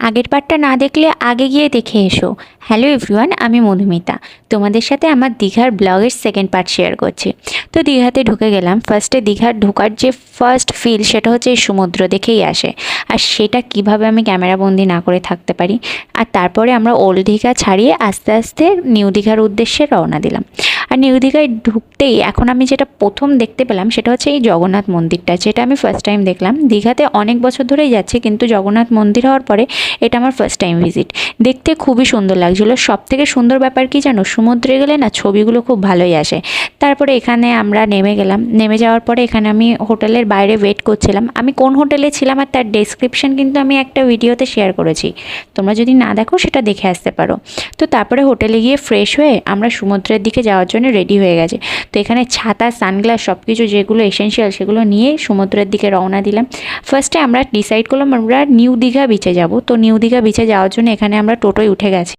আগের পার্টটা না দেখলে আগে গিয়ে দেখে এসো। হ্যালো এভরিওয়ান, আমি মধুমিতা। তোমাদের সাথে আমার দীঘার ব্লগের সেকেন্ড পার্ট শেয়ার করছি। তো দীঘাতে ঢুকে গেলাম। ফার্স্টে দীঘার ঢোকার যে ফার্স্ট ফিল সেটা হচ্ছে এই সমুদ্র দেখেই আসে। আর সেটা কিভাবে আমি ক্যামেরাবন্দি না করে থাকতে পারি। আর তারপরে আমরা ওল্ড দীঘা ছাড়িয়ে আস্তে আস্তে নিউ দীঘার উদ্দেশ্যে রওনা দিলাম। আর নিউ দীঘায় ঢুকতেই এখন আমি যেটা প্রথম দেখতে পেলাম সেটা হচ্ছে এই জগন্নাথ মন্দিরটা, যেটা আমি ফার্স্ট টাইম দেখলাম। দীঘাতে অনেক বছর ধরেই যাচ্ছি, কিন্তু জগন্নাথ মন্দির হওয়ার পরে এটা আমার ফার্স্ট টাইম ভিজিট। দেখতে খুবই সুন্দর লাগছিলো। সব থেকে সুন্দর ব্যাপার কি জানো, সমুদ্রে গেলে না ছবিগুলো খুব ভালোই আসে। তারপরে এখানে আমরা নেমে গেলাম। নেমে যাওয়ার পরে এখানে আমি হোটেলের বাইরে ওয়েট করছিলাম। আমি কোন হোটেলে ছিলাম আর তার ডেসক্রিপশন কিন্তু আমি একটা ভিডিওতে শেয়ার করেছি, তোমরা যদি না দেখো সেটা দেখে আসতে পারো। তো তারপরে হোটেলে গিয়ে ফ্রেশ হয়ে আমরা সমুদ্রের দিকে যাওয়ার জন্য রেডি হয়ে গেছে। তো এখানে ছাতা, সানগ্লাস সব কিছু যেগুলো এসেনশিয়াল সেগুলো নিয়ে সমুদ্রের দিকে রওনা দিলাম। ফার্স্টে আমরা ডিসাইড করলাম আমরা নিউ দীঘা বিচে যাব। তো নিউ দীঘা বিচে যাওয়ার জন্য এখানে আমরা টোটোয় উঠে গেছি।